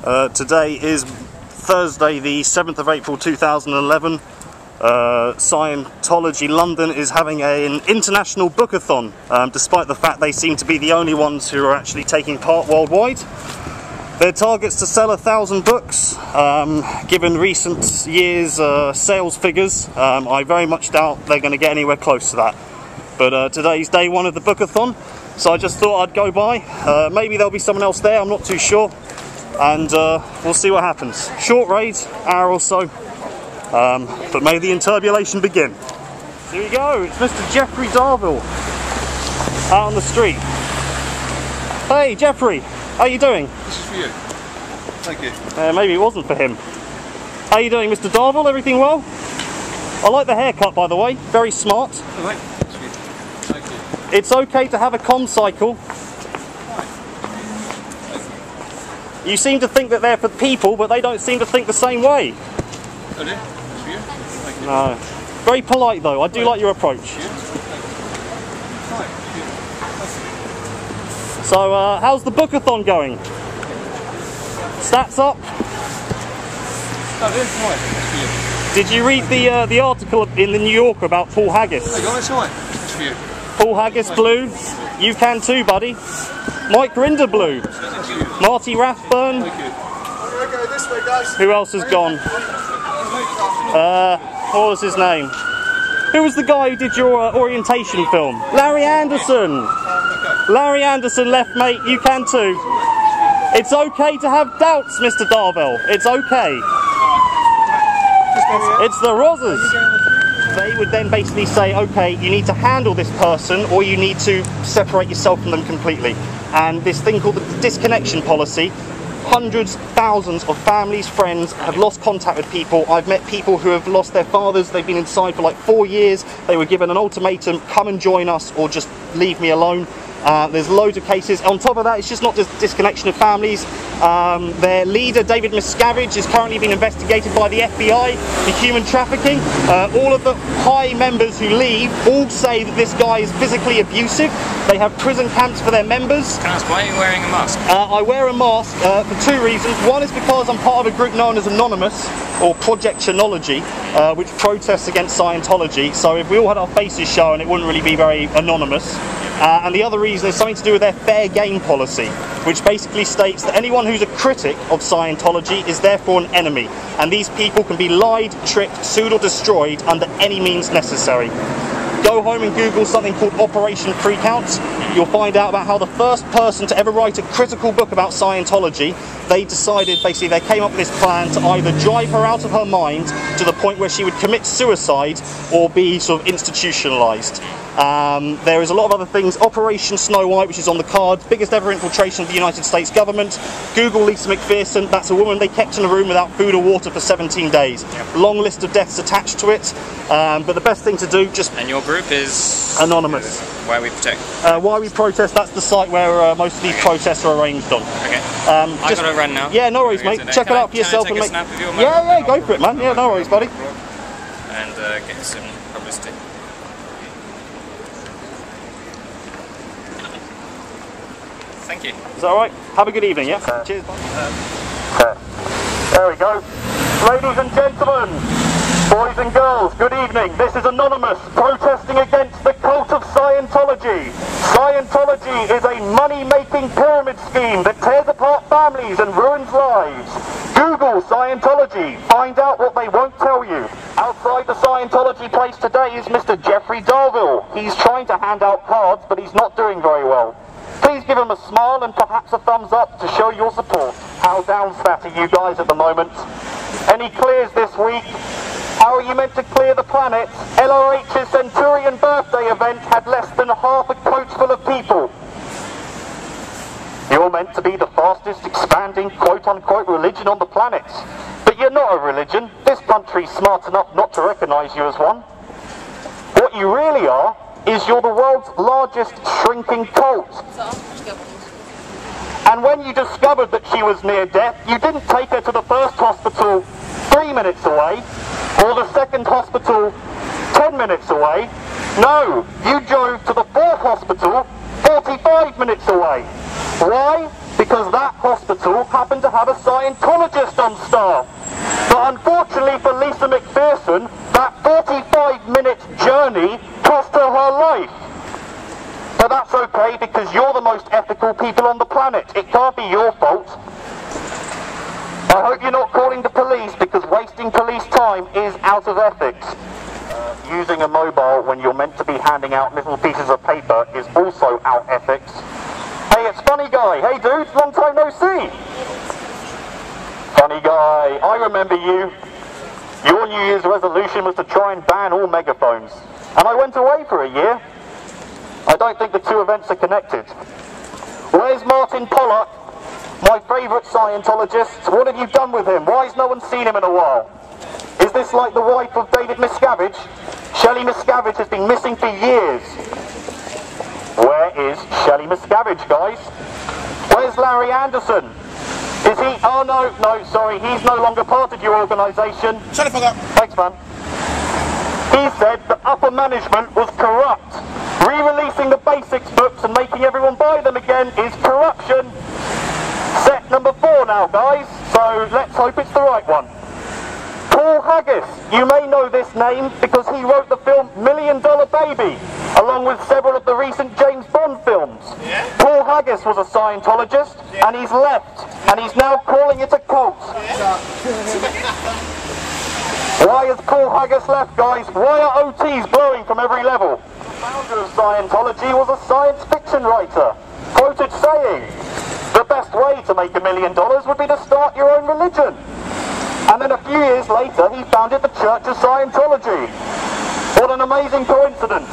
Today is Thursday, the 7th of April 2011. Scientology London is having an international bookathon, despite the fact they seem to be the only ones who are actually taking part worldwide. Their target's to sell 1,000 books. Given recent years' sales figures, I very much doubt they're going to get anywhere close to that. But today's day one of the bookathon, so I just thought I'd go by. Maybe there'll be someone else there, I'm not too sure. And we'll see what happens. Short raid, hour or so. But may the interbulation begin. Here we go, it's Mr. Jeffrey Darville out on the street. Hey Jeffrey, how you doing? This is for you. Thank you. Maybe it wasn't for him. How you doing, Mr. Darville? Everything well? I like the haircut, by the way. Very smart. All right. Thank you. It's okay to have a comm cycle. You seem to think that they're for people, but they don't seem to think the same way. Oh, dear. That's for you. Thank you. No. Very polite, though. I do like your approach. So, how's the bookathon going? Stats up? Oh, dear. Right. That's for you. Did you read the article in the New Yorker about Paul Haggis? Hey guys, hi. That's for you. Paul Haggis blue. You can too, buddy. Mike Grinder blue. Marty Rathburn. Thank you. Go this way, guys. Who else has gone? What was his name? Who was the guy who did your orientation film? Larry Anderson. Larry Anderson left, mate. You can too. It's okay to have doubts, Mr. Darville. It's okay. It's the Rozzers. They would then basically say, okay, you need to handle this person or you need to separate yourself from them completely. And this thing called the disconnection policy, hundreds, thousands of families, friends have lost contact with people. I've met people who have lost their fathers. They've been inside for like 4 years. They were given an ultimatum, come and join us or just leave me alone. There's loads of cases. On top of that, it's just not just disconnection of families. Their leader, David Miscavige, is currently being investigated by the FBI for human trafficking. All of the high members who leave all say that this guy is physically abusive. They have prison camps for their members. Can I ask, why are you wearing a mask? I wear a mask for two reasons. One is because I'm part of a group known as Anonymous, or Project Chinology, which protests against Scientology. So if we all had our faces shown, it wouldn't really be very anonymous. And the other reason is something to do with their fair game policy, which basically states that anyone who's a critic of Scientology is therefore an enemy, and these people can be lied, tricked, sued or destroyed under any means necessary. Go home and Google something called Operation Freakout. You'll find out about how the first person to ever write a critical book about Scientology, they decided, basically they came up with this plan to either drive her out of her mind to the point where she would commit suicide or be sort of institutionalized. There is a lot of other things. Operation Snow White, which is on the cards, biggest ever infiltration of the United States government. Google Lisa McPherson, that's a woman they kept in a room without food or water for 17 days. Long list of deaths attached to it, but the best thing to do, just... And your group is? Anonymous. Why We Protect? Why We Protest, that's the site where most of these protests are arranged on. Okay. I gotta run now. Yeah, no worries, mate. Check it out for yourself and make... Yeah, go for it, man. Yeah, no worries, buddy. And get some publicity. Thank you. Is that alright? Have a good evening, yeah? Cheers. There we go. Ladies and gentlemen, boys and girls, good evening. This is Anonymous, protesting against the cult of Scientology. Scientology is a money-making pyramid scheme that tears apart families and ruins lives. Google Scientology. Find out what they won't tell you. Outside the Scientology place today is Mr. Jeffrey Darville. He's trying to hand out cards, but he's not doing very well. Please give him a smile and perhaps a thumbs up to show your support. How down sat are you guys at the moment? Any clears this week? How are you meant to clear the planet? LRH's Centurion birthday event had less than half a coach full of people. You're meant to be the fastest expanding quote-unquote religion on the planet. But you're not a religion. This country's smart enough not to recognise you as one. What you really are is you're the world's largest shrinking cult. And when you discovered that she was near death, you didn't take her to the first hospital 3 minutes away, or the second hospital 10 minutes away. No, you drove to the fourth hospital 45 minutes away. Why? because that hospital happened to have a Scientologist on staff. But unfortunately for Lisa McPherson, that 45-minute journey cost her her life. But that's okay, because you're the most ethical people on the planet. It can't be your fault. I hope you're not calling the police, because wasting police time is out of ethics. Using a mobile when you're meant to be handing out little pieces of paper is also out ethics. Hey, it's Funny Guy. Hey dude, long time no see. Funny Guy, I remember you. Your New Year's resolution was to try and ban all megaphones. And I went away for a year. I don't think the two events are connected. Where's Martin Pollock, my favourite Scientologist? What have you done with him? Why has no one seen him in a while? Is this like the wife of David Miscavige? Shelley Miscavige has been missing for years. Where is Shelley Miscavige, guys? Where's Larry Anderson? Is he... Oh, no, sorry, he's no longer part of your organisation. Shut the fuck up. Thanks, man. He said that upper management was corrupt. Re-releasing the basics books and making everyone buy them again is corruption. Set number 4 now, guys, so let's hope it's the right one. Paul Haggis, you may know this name because he wrote the film $1 Million Baby, along with several of the recent James Bond films. Yeah? Paul Haggis was a Scientologist, and he's left, and he's now calling it a cult. Yeah. Why has Paul Haggis left, guys? Why are OTs blowing from every level? The founder of Scientology was a science fiction writer, quoted saying, "The best way to make $1 million would be to start your own religion." And then a few years later, he founded the Church of Scientology. What an amazing coincidence.